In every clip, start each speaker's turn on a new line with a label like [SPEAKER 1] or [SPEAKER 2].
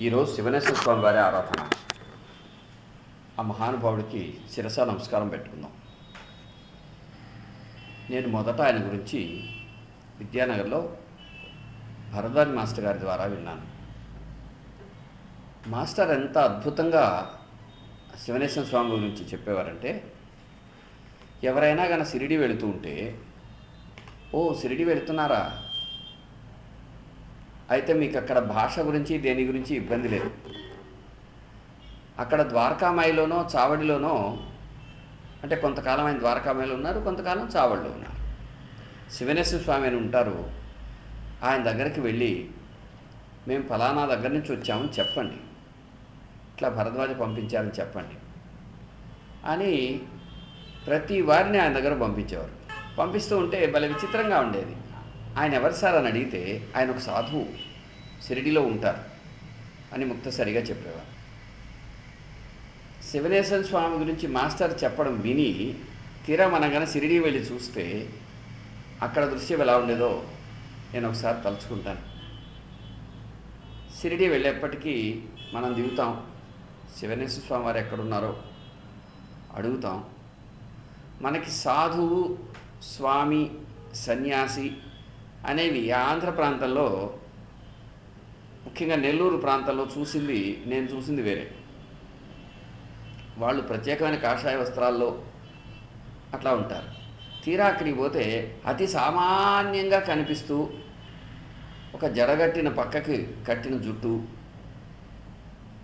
[SPEAKER 1] ఈరోజు శివనేశ్వర స్వామి వారి ఆరాధన. ఆ మహానుభావుడికి శిరస నమస్కారం పెట్టుకుందాం. నేను మొదట ఆయన గురించి విద్యానగర్లో భరద్వాజ్ మాస్టర్ గారి ద్వారా విన్నాను. మాస్టర్ ఎంత అద్భుతంగా శివనేశ్వర స్వామి గురించి చెప్పేవారంటే, ఎవరైనా కానీ షిరిడి వెళుతూ ఉంటే, ఓ షిరిడి వెళుతున్నారా, అయితే మీకు అక్కడ భాష గురించి దేని గురించి ఇబ్బంది లేదు. అక్కడ ద్వారకామాయిలోనో చావడిలోనో, అంటే కొంతకాలం ఆయన ద్వారకామాయిలో ఉన్నారు, కొంతకాలం చావడిలో ఉన్నారు. శివనేశ్వర స్వామి అని ఉంటారు. ఆయన దగ్గరికి వెళ్ళి, మేము ఫలానా దగ్గర నుంచి వచ్చామని చెప్పండి, ఇట్లా భరద్వాజ పంపించారని చెప్పండి అని ప్రతి వారిని ఆయన దగ్గర పంపించేవారు. పంపిస్తూ ఉంటే భలే విచిత్రంగా ఉండేది. ఆయన ఎవరు సార్ అని అడిగితే, ఆయన ఒక సాధువు షిరిడిలో ఉంటారు అని ముక్తసరిగా చెప్పేవారు. శివనేశ్వర స్వామి గురించి మాస్టర్ చెప్పడం విని తీరా మనం కానీ షిరిడి వెళ్ళి చూస్తే అక్కడ దృశ్యం ఎలా ఉండేదో నేను ఒకసారి తలుచుకుంటాను. షిరిడి వెళ్ళేప్పటికీ మనం దిగుతాం, శివనేశ్వర స్వామి వారు ఎక్కడున్నారో అడుగుతాం. మనకి సాధువు, స్వామి, సన్యాసి అనేవి ఆంధ్ర ప్రాంతంలో, ముఖ్యంగా నెల్లూరు ప్రాంతంలో నేను చూసింది వేరే. వాళ్ళు ప్రత్యేకమైన కాషాయ వస్త్రాల్లో అట్లా ఉంటారు. తీరా అక్కడికి పోతే అతి సామాన్యంగా కనిపిస్తూ ఒక జడగట్టిన పక్కకి కట్టిన జుట్టు,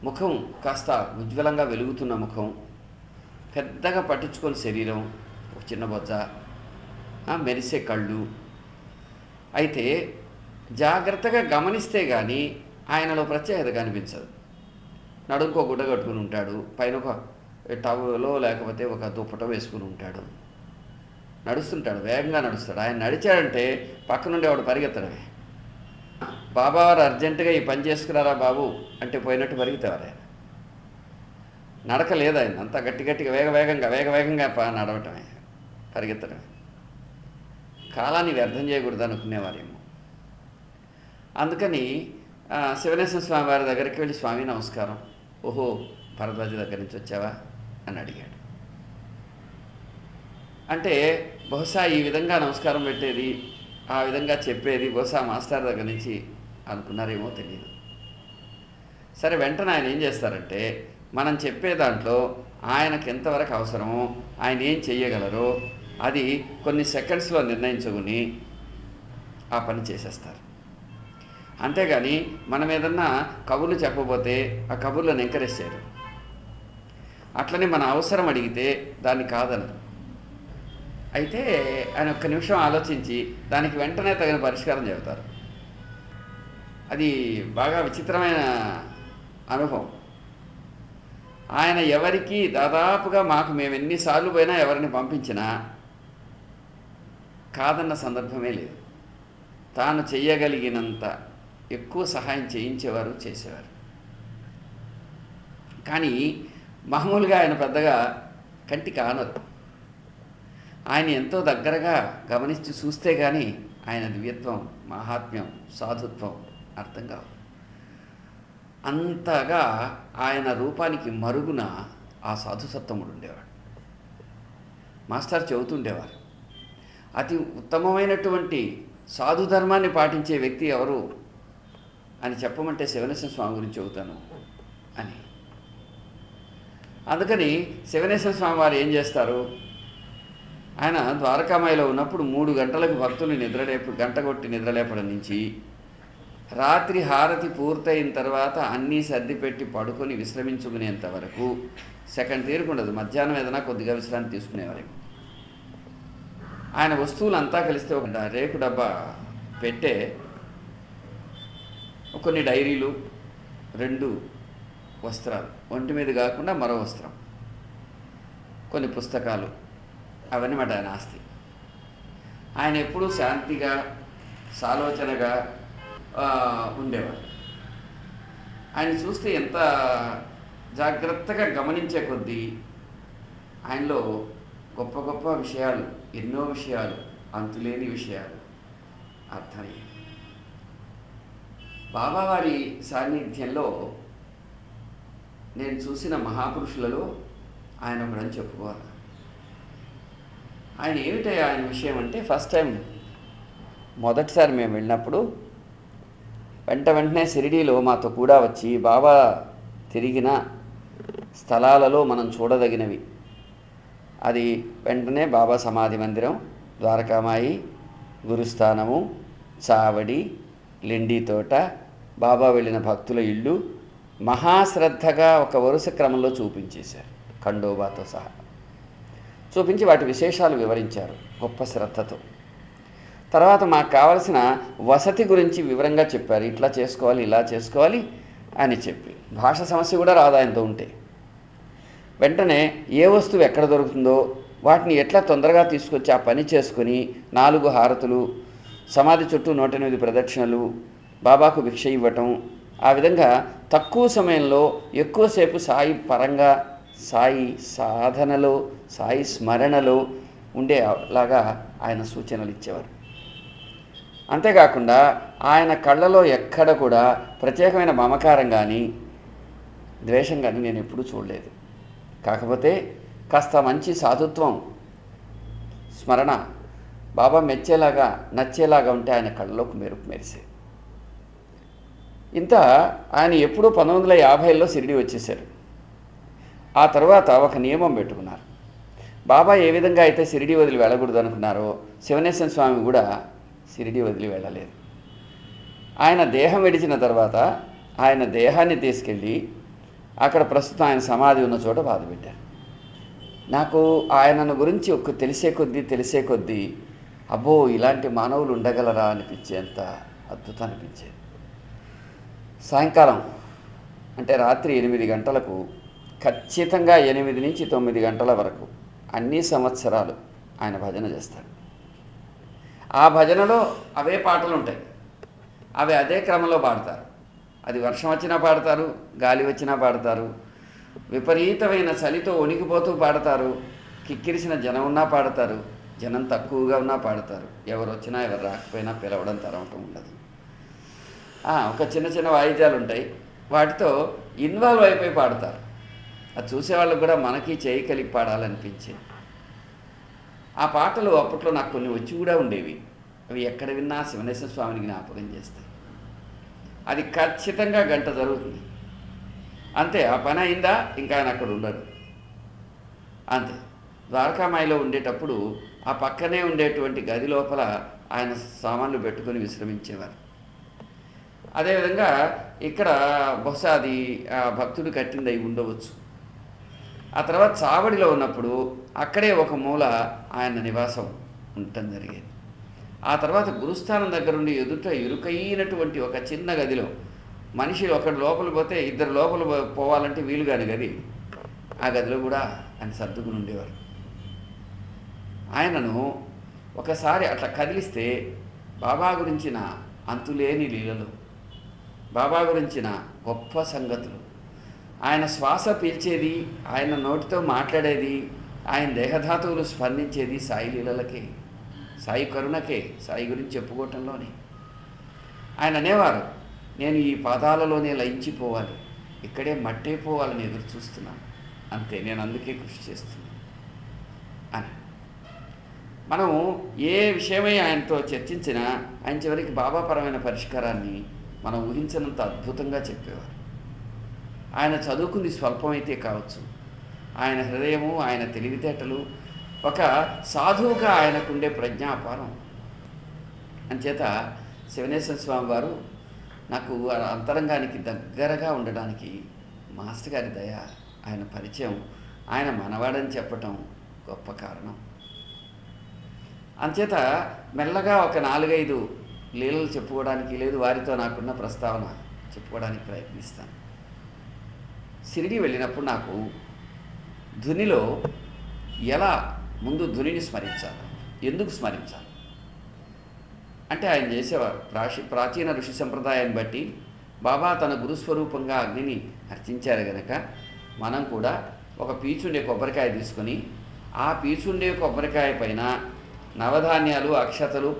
[SPEAKER 1] ముఖం కాస్త ఉజ్వలంగా వెలుగుతున్న ముఖం, పెద్దగా పట్టించుకొని శరీరం, ఒక చిన్న బొజ్జ, మెరిసే కళ్ళు. అయితే జాగ్రత్తగా గమనిస్తే కానీ ఆయనలో ప్రత్యేకత కనిపించదు. నడుంకో గుడ్డ కట్టుకుని ఉంటాడు, పైన ఒక టవలో లేకపోతే ఒక దుప్పట వేసుకుని ఉంటాడు, నడుస్తుంటాడు, వేగంగా నడుస్తాడు. ఆయన నడిచాడంటే పక్క నుండి ఆవిడ పరిగెత్తడమే. బాబావారు అర్జెంటుగా ఈ పని చేసుకున్నారా బాబు అంటే పోయినట్టు పరిగెత్తేవారు. ఆయన నడక లేదు, ఆయన అంతా గట్టిగా వేగవేగంగా నడవటమే, పరిగెత్తడమే. కాలాన్ని వ్యర్థం చేయకూడదు అనుకునేవారేమో. అందుకని శివనేశ్వర స్వామి వారి దగ్గరికి వెళ్ళి, స్వామి నమస్కారం, ఓహో భరద్వాజ దగ్గర నుంచి వచ్చావా అని అడిగాడు. అంటే బహుశా ఈ విధంగా నమస్కారం పెట్టేది, ఆ విధంగా చెప్పేది బహుశా మాస్టర్ దగ్గర నుంచి అనుకున్నారేమో తెలియదు. సరే, వెంటనే ఆయన ఏం చేస్తారంటే, మనం చెప్పే దాంట్లో ఆయనకు ఎంతవరకు అవసరమో, ఆయన ఏం చెయ్యగలరో అది కొన్ని సెకండ్స్లో నిర్ణయించుకుని ఆ పని చేసేస్తారు. అంతేగాని మనం ఏదన్నా కబుర్లు చెప్పబోతే ఆ కబుర్లను ఎంకరేజ్ చేయరు. అట్లనే మన అవసరం అడిగితే దాన్ని కాదనరు. అయితే ఆయన ఒక్క నిమిషం ఆలోచించి దానికి వెంటనే తగిన పరిష్కారం చెబుతారు. అది బాగా విచిత్రమైన అనుభవం. ఆయన ఎవరికి దాదాపుగా మేము ఎన్నిసార్లు పోయినా ఎవరిని పంపించినా కాదన్న సందర్భమే లేదు. తాను చెయ్యగలిగినంత ఎక్కువ సహాయం చేయించేవారు, చేసేవారు. కానీ మామూలుగా ఆయన పెద్దగా కంటికి ఆనరు. ఆయన ఎంతో దగ్గరగా గమనించి చూస్తే కానీ ఆయన దివ్యత్వం, మహాత్మ్యం, సాధుత్వం అర్థం కావు. అంతగా ఆయన రూపానికి మరుగున ఆ సాధుసత్తముడు ఉండేవాడు. మాస్టర్ చెబుతుండేవారు, అతి ఉత్తమమైనటువంటి సాధు ధర్మాన్ని పాటించే వ్యక్తి ఎవరు అని చెప్పమంటే శివనేశ్వర స్వామి గురించి చెబుతాను అని. అందుకని శివనేశ్వర స్వామి వారు ఏం చేస్తారు, ఆయన ద్వారకామాయిలో ఉన్నప్పుడు 3 గంటలకు భక్తులు గంట కొట్టి నిద్రలేపడం నుంచి రాత్రి హారతి పూర్తయిన తర్వాత అన్నీ సర్దిపెట్టి పడుకొని విశ్రమించుకునేంత వరకు సెకండ్ తీరుకుండదు. మధ్యాహ్నం ఏదైనా కొద్దిగా విశ్రాంతి తీసుకునేవారేమో. ఆయన వస్తువులంతా కలిస్తే ఒక రేకు డబ్బా పెట్టే, కొన్ని డైరీలు, 2 వస్త్రాలు, ఒంటి మీద కాకుండా మరో వస్త్రం, కొన్ని పుస్తకాలు, అవన్నీ మాట ఆయన ఆస్తి. ఆయన ఎప్పుడూ శాంతిగా, సాలోచనగా ఉండేవారు. ఆయన చూస్తే ఎంత జాగ్రత్తగా గమనించే కొద్దీ ఆయనలో గొప్ప గొప్ప విషయాలు, ఎన్నో విషయాలు, అంతులేని విషయాలు అర్థమయ్యాయి. బాబావారి సాన్నిధ్యంలో నేను చూసిన మహాపురుషులలో ఆయన ఒకడని చెప్పుకోవాలి. ఆయన ఏమిటి ఆయన విషయం అంటే, ఫస్ట్ టైం మొదటిసారి మేము వెళ్ళినప్పుడు వెంటనే షిరిడీలో మాతో కూడా వచ్చి బాబా తిరిగిన స్థలాలలో మనం చూడదగినవి, అది వెంటనే బాబా సమాధి మందిరం, ద్వారకామాయి, గురుస్థానము, చావడి, లెండి తోట, బాబా వెళ్ళిన భక్తుల ఇల్లు మహాశ్రద్ధగా ఒక వరుస క్రమంలో చూపించేశారు, ఖండోబాతో సహా చూపించి వాటి విశేషాలు వివరించారు గొప్ప శ్రద్ధతో. తర్వాత మాకు కావలసిన వసతి గురించి వివరంగా చెప్పారు, ఇట్లా చేసుకోవాలి ఇలా చేసుకోవాలి అని చెప్పి. భాష సమస్య కూడా రాదు ఆయనతో ఉంటే. వెంటనే ఏ వస్తువు ఎక్కడ దొరుకుతుందో వాటిని ఎట్లా తొందరగా తీసుకొచ్చి ఆ పని చేసుకుని 4 హారతులు, సమాధి చుట్టూ 108 ప్రదక్షిణలు, బాబాకు భిక్ష ఇవ్వటం, ఆ విధంగా తక్కువ సమయంలో ఎక్కువసేపు సాయి పరంగా, సాయి సాధనలో, సాయి స్మరణలో ఉండేలాగా ఆయన సూచనలు ఇచ్చేవారు. అంతేకాకుండా ఆయన కళ్ళలో ఎక్కడ కూడా ప్రత్యేకమైన మమకారం కానీ ద్వేషం కానీ నేను ఎప్పుడూ చూడలేదు. కాకపోతే కాస్త మంచి సాధుత్వం, స్మరణ బాబా మెచ్చేలాగా, నచ్చేలాగా ఉంటే ఆయన కళ్ళలోకి మెరుపు మెరిసే. ఇంత ఆయన ఎప్పుడూ 1950లో షిరిడి వచ్చేశారు. ఆ తర్వాత ఒక నియమం పెట్టుకున్నారు. బాబా ఏ విధంగా అయితే షిరిడి వదిలి వెళ్ళకూడదు అనుకున్నారో, శివనేశ్వర స్వామి కూడా షిరిడి వదిలి వెళ్ళలేదు. ఆయన దేహం విడిచిన తర్వాత ఆయన దేహాన్ని తీసుకెళ్ళి అక్కడ ప్రస్తుతం ఆయన సమాధి ఉన్న చోట బాధపెట్టారు. నాకు ఆయనను గురించి తెలిసే కొద్దీ అబ్బో ఇలాంటి మానవులు ఉండగలరా అనిపించేంత అద్భుతం అనిపించేది. సాయంకాలం అంటే రాత్రి 8 గంటలకు ఖచ్చితంగా 8 నుంచి 9 గంటల వరకు అన్ని సంవత్సరాలు ఆయన భజన చేస్తారు. ఆ భజనలో అవే పాటలు ఉంటాయి, అవి అదే క్రమంలో పాడతారు. అది వర్షం వచ్చినా పాడతారు, గాలి వచ్చినా పాడతారు, విపరీతమైన చలితో వణికిపోతూ పాడతారు, కిక్కిరిసిన జనం ఉన్నా పాడతారు, జనం తక్కువగా ఉన్నా పాడతారు, ఎవరు వచ్చినా ఎవరు రాకపోయినా పిలవడం తరవటం ఉండదు. ఒక చిన్న వాయిద్యాలు ఉంటాయి, వాటితో ఇన్వాల్వ్ అయిపోయి పాడతారు. అది చూసేవాళ్ళకు కూడా మనకి చేయి కలిపి పాడాలనిపించేది. ఆ పాటలు అప్పట్లో నాకు కొన్ని వచ్చి కూడా ఉండేవి. అవి ఎక్కడ విన్నా శివనేశ్వర స్వామిని జ్ఞాపకం చేస్తాయి. అది ఖచ్చితంగా గంట జరుగుతుంది అంతే. ఆ పని అయిందా ఇంకా ఆయన అక్కడ ఉండడు అంతే. ద్వారకామాయిలో ఉండేటప్పుడు ఆ పక్కనే ఉండేటువంటి గది లోపల ఆయన సామాన్లు పెట్టుకొని విశ్రమించేవారు. అదేవిధంగా ఇక్కడ బహుశా అది భక్తుడు కట్టింది అయి ఉండవచ్చు. ఆ తర్వాత చావడిలో ఉన్నప్పుడు అక్కడే ఒక మూల ఆయన నివాసం ఉండటం జరిగేది. ఆ తర్వాత గురుస్థానం దగ్గర ఉండి ఎదుట ఇరుకైనటువంటి ఒక చిన్న గదిలో మనిషి ఒకడు లోపల పోతే 2 లోపల పోవాలంటే వీలు కాని గది, ఆ గదిలో కూడా ఆయన సర్దుకుని ఉండేవారు. ఆయనను ఒకసారి అట్లా కదిలిస్తే బాబా గురించిన అంతులేని లీలలు, బాబా గురించిన గొప్ప సంగతులు, ఆయన శ్వాస పీల్చేది, ఆయన నోటితో మాట్లాడేది, ఆయన దేహధాతువులు స్పందించేది సాయి లీలలకే, సాయి కరుణకే, సాయి గురించి చెప్పుకోవటంలోనే. ఆయన అనేవారు, నేను ఈ పాదాలలోనే లయించిపోవాలి, ఇక్కడే మట్టైపోవాలని ఎదురు చూస్తున్నాను, అంతే, నేను అందుకే కృషి చేస్తున్నాను అని. మనం ఏ విషయమై ఆయనతో చర్చించినా ఆయన చివరికి బాబాపరమైన పరిష్కారాన్ని మనం ఊహించినంత అద్భుతంగా చెప్పేవారు. ఆయన చదువుకుంది స్వల్పమైతే కావచ్చు, ఆయన హృదయము, ఆయన తెలివితేటలు, ఒక సాధువుగా ఆయనకుండే ప్రజ్ఞ అపారం. అంచేత శివనేశ్వర స్వామి వారు నాకు అంతరంగానికి దగ్గరగా ఉండడానికి మాస్టర్ గారి దయ, ఆయన పరిచయం, ఆయన మనవాడని చెప్పటం గొప్ప కారణం. అంచేత మెల్లగా ఒక 4-5 లీలలు చెప్పుకోవడానికి, లేదు వారితో నాకున్న ప్రస్తావన చెప్పుకోవడానికి ప్రయత్నిస్తాను. షిరిడి వెళ్ళినప్పుడు నాకు ధునిలో ఎలా ముందు ధునిని స్మరించాలి, ఎందుకు స్మరించాలి అంటే ఆయన చేసేవారు. ప్రాచీన ఋషి సంప్రదాయాన్ని బట్టి బాబా తన గురుస్వరూపంగా అగ్నిని అర్చించారు గనక మనం కూడా ఒక పీచుండే కొబ్బరికాయ తీసుకొని ఆ పీచుండే కొబ్బరికాయ పైన నవధాన్యాలు, అక్షతలు,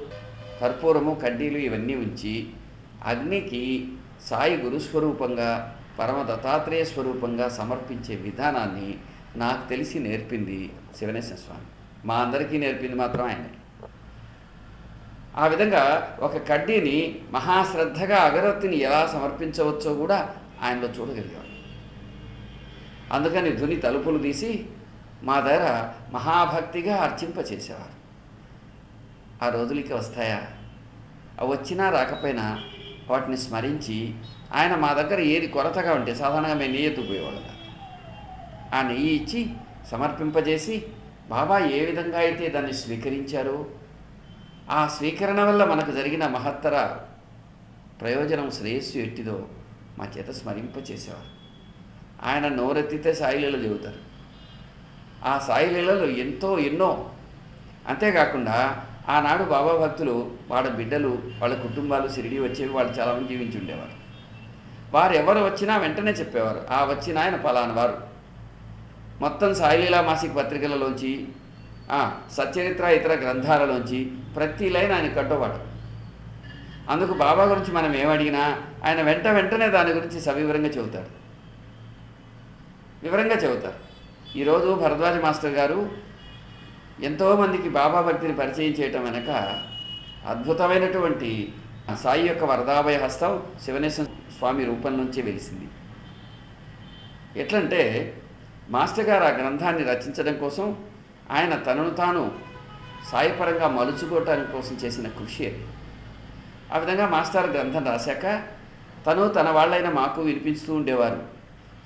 [SPEAKER 1] కర్పూరము, కడ్డీలు ఇవన్నీ ఉంచి అగ్నికి సాయి గురుస్వరూపంగా పరమ దత్తాత్రేయ స్వరూపంగా సమర్పించే విధానాన్ని నాకు తెలిసి నేర్పింది శివనేశ్వర స్వామి. మా అందరికీ నేర్పింది మాత్రం ఆయన. ఆ విధంగా ఒక కడ్డీని మహాశ్రద్ధగా అగరత్తిని ఎలా సమర్పించవచ్చో కూడా ఆయనలో చూడగలిగాడు. అందుకని ధుని తలుపులు తీసి మా దగ్గర మహాభక్తిగా అర్చింపచేసేవారు. ఆ రోజులకి వస్తాయా? అవి వచ్చినా రాకపోయినా వాటిని స్మరించి ఆయన మా దగ్గర ఏది కొరతగా ఉంటే సాధారణంగా మేము నెయ్యి ఎత్తుకుపోయేవాళ్ళం. ఆ నెయ్యి ఇచ్చి సమర్పింపజేసి బాబా ఏ విధంగా అయితే దాన్ని స్వీకరించారో ఆ స్వీకరణ వల్ల మనకు జరిగిన మహత్తర ప్రయోజనం శ్రేయస్సు ఎట్టిదో మా చేత స్మరింపచేసేవారు. ఆయన నోరెత్తితే సాయిలీలలు చెబుతారు. ఆ సాయిలీలలు ఎన్నో. అంతేకాకుండా ఆనాడు బాబా భక్తులు వాళ్ళ బిడ్డలు వాళ్ళ కుటుంబాలు షిరిడి వచ్చేవి, వాళ్ళు చాలామంది జీవించి ఉండేవారు. వారు ఎవరు వచ్చినా వెంటనే చెప్పేవారు, ఆ వచ్చిన ఆయన పలానా వారు. మొత్తం సాయిలీలా మాసిక పత్రికలలోంచి సచ్చరిత్ర ఇతర గ్రంథాలలోంచి ప్రతి లైన్ ఆయన కట్టుబాటు. అందుకు బాబా గురించి మనం ఏమడిగినా ఆయన వెంటనే దాని గురించి సవివరంగా చెబుతారు. ఈరోజు భరద్వాజ మాస్టర్ గారు ఎంతోమందికి బాబా భక్తిని పరిచయం చేయటం వెనక అద్భుతమైనటువంటి సాయి యొక్క వరదాభయ హస్తం శివనేశ్వర స్వామి రూపం నుంచి వెలిసింది. ఎట్లంటే మాస్టర్ గారు ఆ గ్రంథాన్ని రచించడం కోసం ఆయన తనను తాను సాయిపరంగా మలుచుకోవటానికి కోసం చేసిన కృషి అది. ఆ విధంగా మాస్టర్ గ్రంథం రాశాక తన వాళ్ళైన మాకు వినిపిస్తూ ఉండేవారు.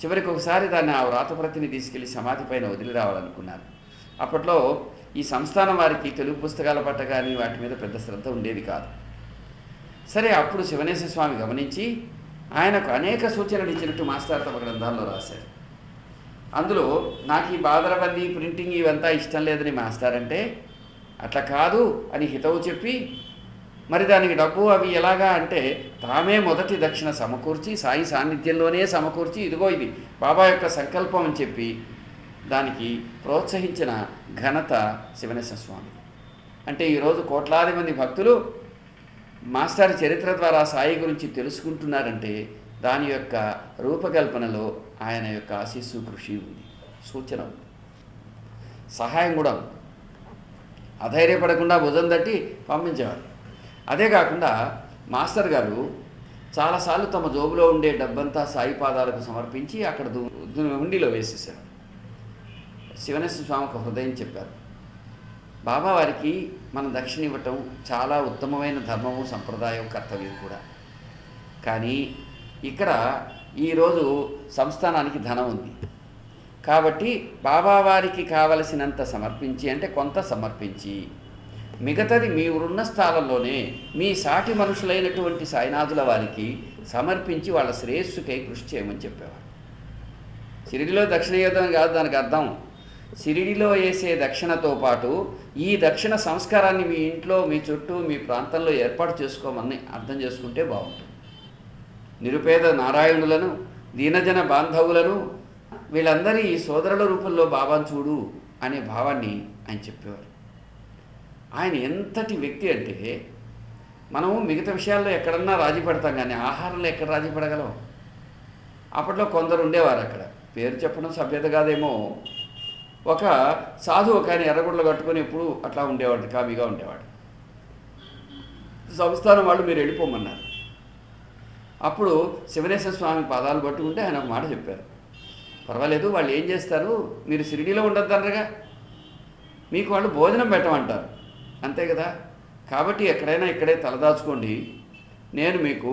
[SPEAKER 1] చివరికి ఒకసారి దాన్ని ఆ వ్రాతప్రతిని తీసుకెళ్లి సమాధి పైన వదిలి రావాలనుకున్నారు. అప్పట్లో ఈ సంస్థానం వారికి తెలుగు పుస్తకాల పట్ల కానీ వాటి మీద పెద్ద శ్రద్ధ ఉండేది కాదు. సరే, అప్పుడు శివనేశ్వర స్వామి గమనించి ఆయనకు అనేక సూచనలు ఇచ్చినట్టు మాస్టర్ తమ గ్రంథాల్లో రాశారు. అందులో నాకు ఈ బాదరబందీ ప్రింటింగ్ ఇవంతా ఇష్టం లేదని మాస్టర్ అంటే, అట్లా కాదు అని హితవు చెప్పి, మరి దానికి డబ్బు అవి ఎలాగా అంటే తామే మొదటి దక్షిణ సమకూర్చి సాయి సాన్నిధ్యంలోనే సమకూర్చి ఇదిగో ఇది బాబా యొక్క సంకల్పం అని చెప్పి దానికి ప్రోత్సహించిన ఘనత శివనేశ్వర స్వామి. అంటే ఈరోజు కోట్లాది మంది భక్తులు మాస్టర్ చరిత్ర ద్వారా సాయి గురించి తెలుసుకుంటున్నారంటే దాని యొక్క రూపకల్పనలో ఆయన యొక్క ఆశీస్సు, కృషి ఉంది, సూచన ఉంది, సహాయం కూడా ఉంది. అధైర్యపడకుండా భుజం తట్టి పంపించేవారు. అదే కాకుండా మాస్టర్ గారు చాలాసార్లు తమ జోబులో ఉండే డబ్బంతా సాయి పాదాలకు సమర్పించి అక్కడ హుండీలో వేసేసారు. శివనేశ్వర స్వామి ఒక హృదయం చెప్పారు, బాబా వారికి మనం దక్షిణ ఇవ్వటం చాలా ఉత్తమమైన ధర్మము, సంప్రదాయం, కర్తవ్యం కూడా. కానీ ఇక్కడ ఈరోజు సంస్థానానికి ధనం ఉంది కాబట్టి బాబా వారికి కావలసినంత సమర్పించి, అంటే కొంత సమర్పించి, మిగతాది మీరున్న స్థానంలోనే మీ సాటి మనుషులైనటువంటి సాయినాథుల వారికి సమర్పించి వాళ్ళ శ్రేయస్సుకై కృషి చేయమని చెప్పేవారు. షిరిడిలో దక్షిణ యుద్ధం కాదు దానికి అర్థం. షిరిడిలో వేసే దక్షిణతో పాటు ఈ దక్షిణ సంస్కారాన్ని మీ ఇంట్లో, మీ చుట్టూ, మీ ప్రాంతంలో ఏర్పాటు చేసుకోమని అర్థం చేసుకుంటే బాగుంటుంది. నిరుపేద నారాయణులను, దీనజన బాంధవులను, వీళ్ళందరి సోదరుల రూపంలో బాబాను చూడు అనే భావాన్ని ఆయన చెప్పేవారు. ఆయన ఎంతటి వ్యక్తి అంటే మనము మిగతా విషయాల్లో ఎక్కడన్నా రాజీ పడతాం కానీ ఆహారంలో ఎక్కడ రాజీ పడగలం? అప్పట్లో కొందరు ఉండేవారు, అక్కడ పేరు చెప్పడం సభ్యత కాదేమో, ఒక సాధువు ఒక ఆయన ఎర్రగుడ్లు కట్టుకొని ఎప్పుడు అట్లా ఉండేవాడు, కామిగా ఉండేవాడు. సంస్థానం వాళ్ళు మీరు వెళ్ళిపోమన్నారు. అప్పుడు శివనేశ్వర స్వామి పాదాలు పట్టుకుంటే ఆయన ఒక మాట చెప్పారు, పర్వాలేదు వాళ్ళు ఏం చేస్తారు, మీరు షిరిడీలో ఉండొద్దనరుగా, మీకు వాళ్ళు భోజనం పెట్టమంటారు అంతే కదా, కాబట్టి ఎక్కడైనా ఇక్కడే తలదాచుకోండి, నేను మీకు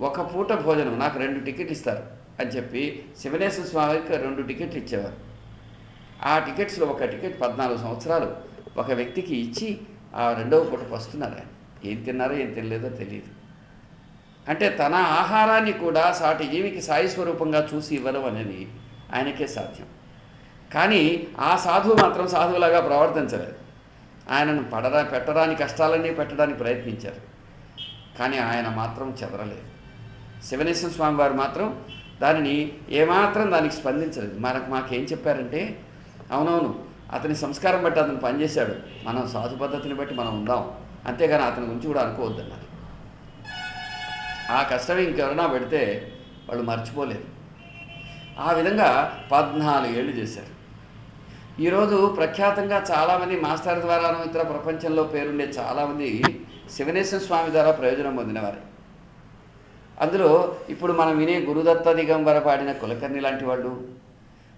[SPEAKER 1] ఒక పూట భోజనం, నాకు 2 టికెట్లు ఇస్తారు అని చెప్పి శివనేశ్వర స్వామికి 2 టికెట్లు ఇచ్చేవారు. ఆ టికెట్స్లో ఒక టికెట్ 14 సంవత్సరాలు ఒక వ్యక్తికి ఇచ్చి ఆ 2వ పూట వస్తున్నారు. ఆయన ఏం తిన్నారో ఏం తినలేదో తెలియదు. అంటే తన ఆహారాన్ని కూడా సాటి జీవికి సాయి స్వరూపంగా చూసి ఇవ్వడం అనేది ఆయనకే సాధ్యం. కానీ ఆ సాధువు మాత్రం సాధువులాగా ప్రవర్తించలేదు. ఆయనను పెట్టరాని కష్టాలన్నీ పెట్టడానికి ప్రయత్నించారు, కానీ ఆయన మాత్రం చెదరలేదు. శివనేశ్వర స్వామి వారు మాత్రం దానిని ఏమాత్రం దానికి స్పందించలేదు. మాకేం చెప్పారంటే, అవునవును అతని సంస్కారం బట్టి అతను పనిచేశాడు, మనం సాధు పద్ధతిని బట్టి మనం ఉందాం, అంతేగాని అతని గురించి కూడా అనుకోవద్దన్నారు. ఆ కష్టం ఇంకెవరైనా పెడితే వాళ్ళు మర్చిపోలేరు. ఆ విధంగా 14 ఏళ్ళు చేశారు. ఈరోజు ప్రఖ్యాతంగా చాలామంది మాస్టర్ ద్వారాను ఇతర ప్రపంచంలో పేరుండే చాలామంది శివనేశ్వర స్వామి ద్వారా ప్రయోజనం పొందినవారే. అందులో ఇప్పుడు మనం వినే గురుదత్త దిగంబర పాడిన కులకర్ణి లాంటి వాళ్ళు,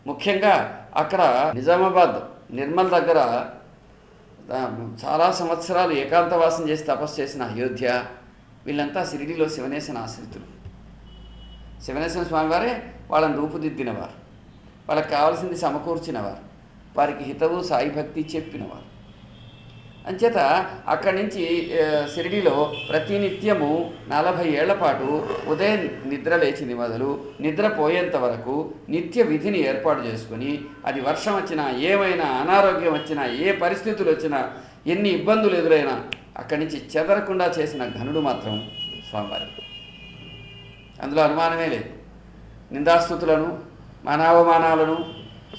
[SPEAKER 1] ముఖ్యంగా అక్కడ నిజామాబాద్ నిర్మల్ దగ్గర చాలా సంవత్సరాలు ఏకాంతవాసం చేసి తపస్సు చేసిన అయోధ్య, వీళ్ళంతా షిరిడీలో శివనేశ్వర ఆశ్రితులు. శివనేశ్వర స్వామి వారే వాళ్ళని రూపుదిద్దినవారు, వాళ్ళకి కావాల్సింది సమకూర్చినవారు, వారికి హితవు సాయి భక్తి చెప్పినవారు. అంచేత అక్కడి నుంచి షిరిడీలో ప్రతినిత్యము 40 ఏళ్ల పాటు ఉదయం నిద్ర లేచింది మొదలు నిద్రపోయేంత వరకు నిత్య విధిని ఏర్పాటు చేసుకుని, అది వర్షం వచ్చినా, ఏమైనా అనారోగ్యం వచ్చినా, ఏ పరిస్థితులు వచ్చినా, ఎన్ని ఇబ్బందులు ఎదురైనా అక్కడి నుంచి చెదరకుండా చేసిన ఘనుడు మాత్రం స్వామివారి. అందులో అనుమానమే లేదు. నిందాస్తుతులను, మానవమానాలను,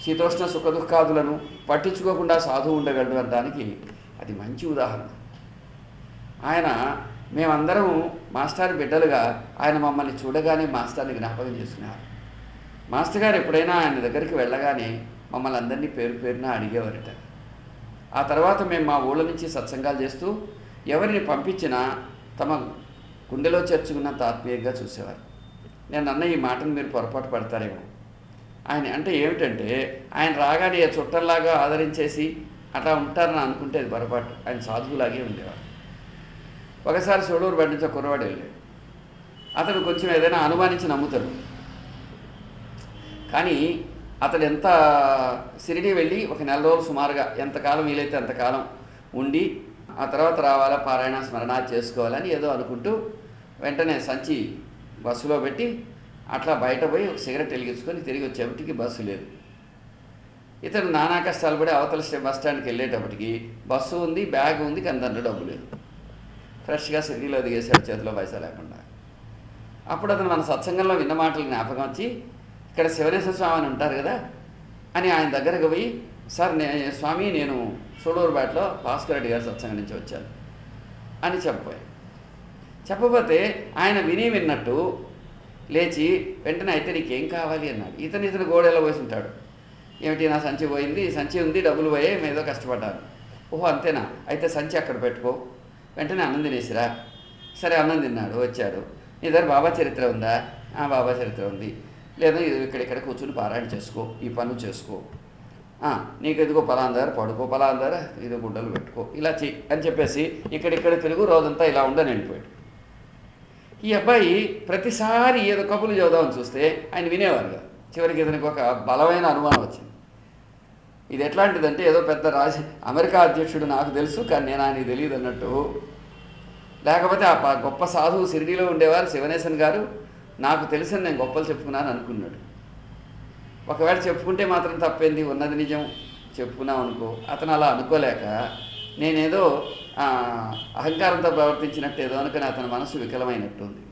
[SPEAKER 1] శీతోష్ణ సుఖదుఖాదులను పట్టించుకోకుండా సాధువు ఉండగలడు అనడానికి అది మంచి ఉదాహరణ. ఆయన మేమందరం మాస్టర్ బిడ్డలుగా ఆయన మమ్మల్ని చూడగానే మాస్టర్ని జ్ఞాపకం చేసుకునేవారు. మాస్టర్ గారు ఎప్పుడైనా ఆయన దగ్గరికి వెళ్ళగానే మమ్మల్ని అందరినీ పేరు పేరున అడిగేవారట. ఆ తర్వాత మేము మా ఊళ్ళ నుంచి సత్సంగాలు చేస్తూ ఎవరిని పంపించినా తమ గుండెలో చేర్చుకున్నంత ఆత్మీయంగా చూసేవారు. నేను అన్న ఈ మాటను మీరు పొరపాటు పడతారేమో. ఆయన అంటే ఏమిటంటే, ఆయన రాగానే చుట్టంలాగా ఆదరించేసి అట్లా ఉంటారని అనుకుంటే అది పొరపాటు. ఆయన సాధువులాగే ఉండేవాడు. ఒకసారి సోడూరు బడి నుంచి కుర్రవాడు వెళ్ళాడు. అతడు కొంచెం ఏదైనా అనుమానించి నమ్ముతాడు. కానీ అతడు ఎంత షిరిడీ వెళ్ళి ఒక నెల రోజులు సుమారుగా ఎంతకాలం వీలైతే అంతకాలం ఉండి ఆ తర్వాత రావాలా, పారాయణ స్మరణ చేసుకోవాలని ఏదో అనుకుంటూ వెంటనే సంచి బస్సులో పెట్టి అట్లా బయట పోయి ఒక సిగరెట్ వెలిగించుకొని తిరిగి వచ్చేప్పటికి బస్సు లేదు. ఇతను నానా కష్టాలు పడి అవతల బస్ స్టాండ్కి వెళ్ళేటప్పటికి బస్సు ఉంది, బ్యాగ్ ఉంది, కానీ దాంట్లో డబ్బు లేదు. ఫ్రెష్గా షిరిడీలో దిగేసాడు చేతిలో పైసా లేకుండా. అప్పుడు అతను మన సత్సంగంలో విన్న మాటలు జ్ఞాపకం వచ్చి, ఇక్కడ శివనేశ్వర స్వామి అని ఉంటారు కదా అని ఆయన దగ్గరకు పోయి, సార్ స్వామి నేను సోడూరుపేటలో భాస్కర్ రెడ్డి గారి సత్సంగం నుంచి వచ్చాను అని చెప్పబోయాను. చెప్పబోతే ఆయన విన్నట్టు లేచి వెంటనే అయితే నీకేం కావాలి అన్నాడు. ఇతను గోడెలో పోసి ఉంటాడు. ఏమిటి, నా సంచి పోయింది, సంచి ఉంది, డబ్బులు పోయాయి, ఏదో కష్టపడ్డాను. ఓహో అంతేనా, అయితే సంచి అక్కడ పెట్టుకో, వెంటనే అన్నం తినేసిరా. సరే అన్నం తిన్నాడు, వచ్చాడు. నీ దగ్గర బాబా చరిత్ర ఉందా? బాబా చరిత్ర ఉంది. లేదా ఇక్కడిక్కడ కూర్చుని పారాయణ చేసుకో, ఈ పనులు చేసుకో, నీకు ఎదుగో పలానా దగ్గర పడుకో, పలానా దగ్గర ఇదో గుడ్డలు పెట్టుకో, ఇలా చెయ్యి అని చెప్పేసి ఇక్కడిక్కడ తిరుగు రోజంతా ఇలా ఉండని వెళ్ళిపోయాడు. ఈ అబ్బాయి ప్రతిసారి ఏదో కబులు చదువుదామని చూస్తే ఆయన వినేవారు కాదు. చివరికి ఇతనికి ఒక బలమైన అనుమానం వచ్చింది. ఇది ఎట్లాంటిదంటే ఏదో పెద్ద అమెరికా అధ్యక్షుడు నాకు తెలుసు, కానీ నేను ఆయనకి తెలియదు అన్నట్టు. లేకపోతే ఆ గొప్ప సాధువు షిరిడీలో ఉండేవారు శివనేశన్ గారు, నాకు తెలిసిన నేను గొప్పలు చెప్పుకున్నాను అనుకున్నాడు. ఒకవేళ చెప్పుకుంటే మాత్రం తప్పేంది, ఉన్నది నిజం చెప్పుకున్నాం అనుకో. అతను అలా అనుకోలేక నేనేదో అహంకారంతో ప్రవర్తించినట్టు ఏదో అనుకుని అతని మనసు వికలమైనట్టుంది.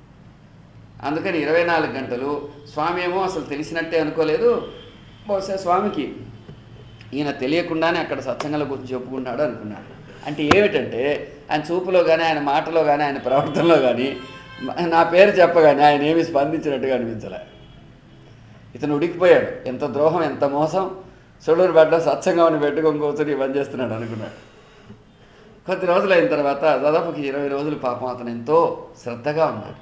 [SPEAKER 1] అందుకని 24 గంటలు స్వామి ఏమో అసలు తెలిసినట్టే అనుకోలేదు. బహుశా స్వామికి ఈయన తెలియకుండానే అక్కడ సత్సంగంలో గురించి చెప్పుకుంటున్నాడు అనుకున్నాడు. అంటే ఏమిటంటే ఆయన చూపులో కానీ, ఆయన మాటలో కానీ, ఆయన ప్రవర్తనలో కానీ నా పేరు చెప్పగానే ఆయన ఏమీ స్పందించినట్టుగా అనిపించలే. ఇతను ఉడికిపోయాడు. ఎంత ద్రోహం, ఎంత మోసం, సోడూరుపేటలో సత్సంగం పెట్టుకొని కూర్చొని ఇవన్నీ చేస్తున్నాడు అనుకున్నాడు. కొద్ది రోజులు అయిన తర్వాత దాదాపుకి 20 రోజులు పాపం అతను ఎంతో శ్రద్ధగా ఉన్నాడు.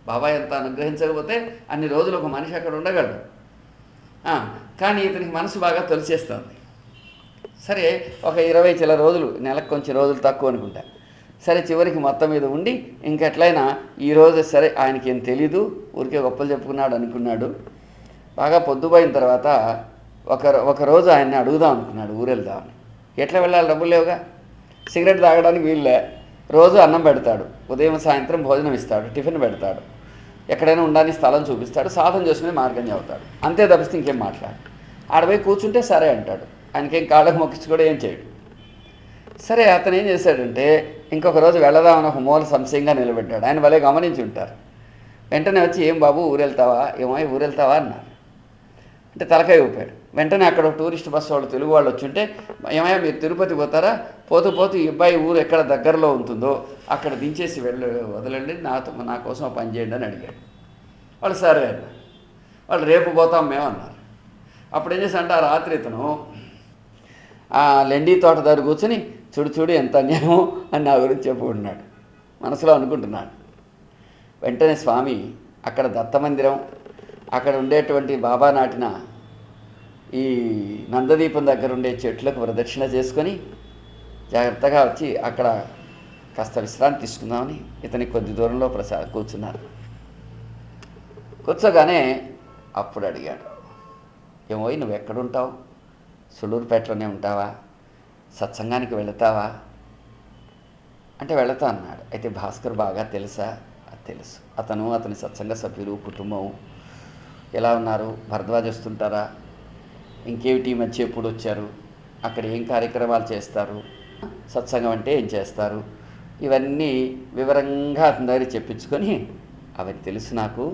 [SPEAKER 1] బాబా ఎంత అనుగ్రహించకపోతే అన్ని రోజులు ఒక మనిషి అక్కడ ఉండగలడు. కానీ ఇతనికి మనసు బాగా తొలిచేస్తుంది. సరే ఒక 20 చిల రోజులు, నెలకు కొంచెం రోజులు తక్కువ అనుకుంటా. సరే చివరికి మొత్తం మీద ఉండి ఇంకెట్లయినా ఈరోజు సరే ఆయనకి ఏం తెలీదు, ఊరికే గొప్పలు చెప్పుకున్నాడు అనుకున్నాడు. బాగా పొద్దుపోయిన తర్వాత ఒకరోజు ఆయన్ని అడుగుదాం అనుకున్నాడు, ఊరెళ్దామని. ఎట్లా వెళ్ళాలి, డబ్బులు లేవుగా, సిగరెట్ తాగడానికి వీళ్ళే. రోజు అన్నం పెడతాడు, ఉదయం సాయంత్రం భోజనం ఇస్తాడు, టిఫిన్ పెడతాడు, ఎక్కడైనా ఉండడానికి స్థలం చూపిస్తాడు, సాధన చేసుకునే మార్గం చెబుతాడు. అంతే తప్పిస్తే ఇంకేం మాట్లాడు. ఆడపోయి కూర్చుంటే సరే అంటాడు. ఆయనకేం కాళ్ళకు మొక్కించి కూడా ఏం చేయడు. సరే అతను ఏం చేశాడంటే ఇంకొక రోజు వెళదామని ఒక మూల సంశయంగా నిలబెట్టాడు. ఆయన భలే గమనించి ఉంటారు. వెంటనే వచ్చి ఏం బాబు ఊరెళ్తావా, ఊరెళ్తావా అన్నారు. అంటే తలకాయ ఊపాడు. వెంటనే అక్కడ టూరిస్ట్ బస్సు వాళ్ళు, తెలుగు వాళ్ళు వచ్చుంటే, ఏమయ్యా మీరు తిరుపతి పోతారా, పోతూ ఈ అబ్బాయి ఊరు ఎక్కడ దగ్గరలో ఉంటుందో అక్కడ దించేసి వదలండి, నా కోసం పని చేయండి అని అడిగాడు. వాళ్ళు సరే అన్న. వాళ్ళు రేపు పోతాం మేము అన్నారు. అప్పుడు ఏం చేశానంటే ఆ రాత్రి ఇతను ఆ లెండి తోట దగ్గర కూర్చొని చూడు చూడు ఎంత అన్యాయమో అని నా గురించి చెప్పుకుంటున్నాడు, మనసులో అనుకుంటున్నాడు. వెంటనే స్వామి అక్కడ దత్తమందిరం, అక్కడ ఉండేటువంటి బాబా నాటిన ఈ నందదీపం దగ్గర ఉండే చెట్లకు ప్రదక్షిణ చేసుకొని జాగ్రత్తగా వచ్చి అక్కడ కాస్త విశ్రాంతి తీసుకుందామని ఇతని కొద్ది దూరంలో కూర్చున్నారు. కూర్చోగానే అప్పుడు అడిగాడు, ఏమో నువ్వు ఎక్కడుంటావు? సుళ్ళూరుపేటలోనే ఉంటావా? సత్సంగానికి వెళతావా అంటే వెళతా అన్నాడు. అయితే భాస్కర్ బాగా తెలుసా? అది తెలుసు. అతని సత్సంగ సభ్యులు కుటుంబం ఎలా ఉన్నారు? భరద్వాజ్ వస్తుంటారా? ఇంకేమిటి ఈ మధ్య ఎప్పుడు వచ్చారు? అక్కడ ఏం కార్యక్రమాలు చేస్తారు? సత్సంగం అంటే ఏం చేస్తారు? ఇవన్నీ వివరంగా అతని దగ్గర చెప్పించుకొని, అవి తెలుసు నాకు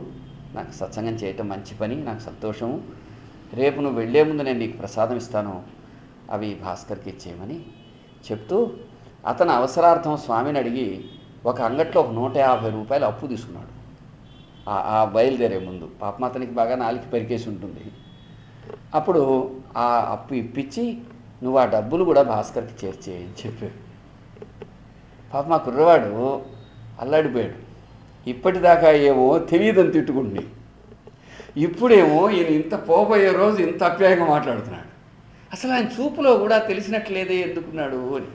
[SPEAKER 1] సత్సంగం చేయటం మంచి పని, నాకు సంతోషము. రేపు నువ్వు వెళ్లే ముందు నేను నీకు ప్రసాదం ఇస్తాను, అవి భాస్కర్కి ఇచ్చేయమని చెప్తూ అతను అవసరార్థం స్వామిని అడిగి ఒక అంగట్లో ఒక 150 రూపాయలు అప్పు తీసుకున్నాడు. ఆ బయలుదేరే ముందు పాపం అతనికి బాగా నాలికి పరికేసి ఉంటుంది. అప్పుడు ఆ అప్పు ఇప్పించి నువ్వు ఆ డబ్బులు కూడా భాస్కర్కి చేర్చేయని చెప్పాడు. పాపం ఆ కుర్రవాడు అల్లాడిపోయాడు. ఇప్పటిదాకా ఏమో తెలియదని తిట్టుకుంటుంది, ఇప్పుడేమో ఈయన ఇంత పోబోయే రోజు ఇంత అప్యాయంగా మాట్లాడుతున్నాడు. అసలు ఆయన చూపులో కూడా తెలిసినట్లేదే ఎందుకున్నాడు అని.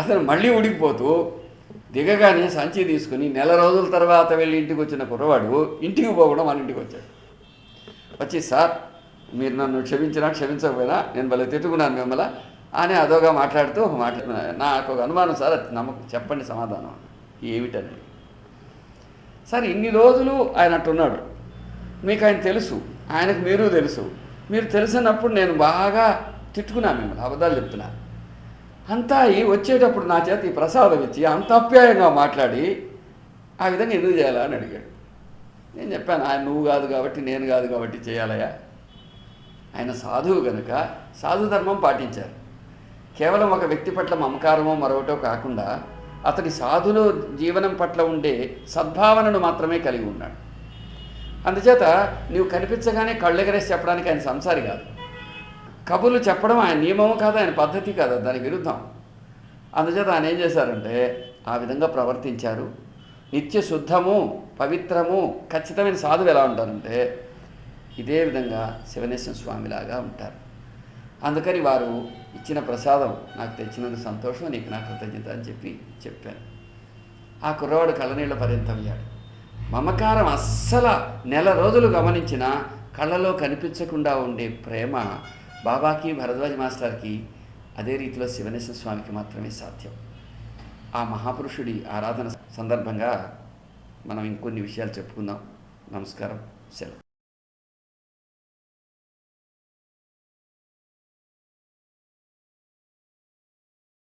[SPEAKER 1] అతను మళ్ళీ ఉడికిపోతూ దిగగానే సంచి తీసుకుని నెల రోజుల తర్వాత వెళ్ళి ఇంటికి వచ్చిన కుర్రవాడు ఇంటికి పోకుండా మన ఇంటికి వచ్చాడు. వచ్చి, సార్ మీరు నన్ను క్షమించినా క్షమించకపోయినా నేను భలే తిట్టుకున్నాను మిమ్మల్ని అని అదోగా మాట్లాడుతూ నాకు ఒక అనుమానం సార్, చెప్పండి సమాధానం ఏమిటని. సార్ ఇన్ని రోజులు ఆయన అట్టున్నాడు, మీకు ఆయన తెలుసు, ఆయనకు మీరు తెలుసు. మీరు తెలిసినప్పుడు నేను బాగా తిట్టుకున్నాను మిమ్మల్ని, అబద్ధాలు చెప్తున్నాను. అంతా వచ్చేటప్పుడు నా చేత ఈ ప్రసాదం ఇచ్చి అంత అప్యాయంగా మాట్లాడి ఆ విధంగా ఎందుకు చేయాలా అని అడిగాడు. నేను చెప్పాను, ఆయన నువ్వు కాదు కాబట్టి నేను కాదు కాబట్టి చేయాలయా. ఆయన సాధువు కనుక సాధు ధర్మం పాటించారు. కేవలం ఒక వ్యక్తి పట్ల మమకారమో మరొకటో కాకుండా అతని సాధులో జీవనం పట్ల ఉండే సద్భావనను మాత్రమే కలిగి ఉన్నాడు. అందుచేత నీవు కనిపించగానే కళ్ళెగరేసి చెప్పడానికి ఆయన సంసారి కాదు. కబుర్లు చెప్పడం ఆయన నియమము కాదు, ఆయన పద్ధతి కాదు, దానికి విరుద్ధం. అందుచేత ఆయన ఏం చేశారంటే ఆ విధంగా ప్రవర్తించారు. నిత్య శుద్ధము, పవిత్రము, ఖచ్చితమైన సాధువు ఎలా ఉంటారంటే ఇదే విధంగా శివనేశ్వర స్వామిలాగా ఉంటారు. అందుకని వారు ఇచ్చిన ప్రసాదం నాకు తెచ్చినందుకు సంతోషం, నీకు నా కృతజ్ఞత అని చెప్పాను. ఆ కుర్రవాడు కళ్ళనీళ్ళ పర్యంతమయ్యాడు. మమకారం అస్సలు నెల రోజులు గమనించిన కళ్ళలో కనిపించకుండా ఉండే ప్రేమ బాబాకి, భరద్వాజ్ మాస్టర్కి అదే రీతిలో శివనేశ్వర స్వామికి మాత్రమే సాధ్యం. ఆ మహాపురుషుడి ఆరాధన సందర్భంగా మనం ఇంకొన్ని విషయాలు చెప్పుకుందాం. నమస్కారం, సెలవు.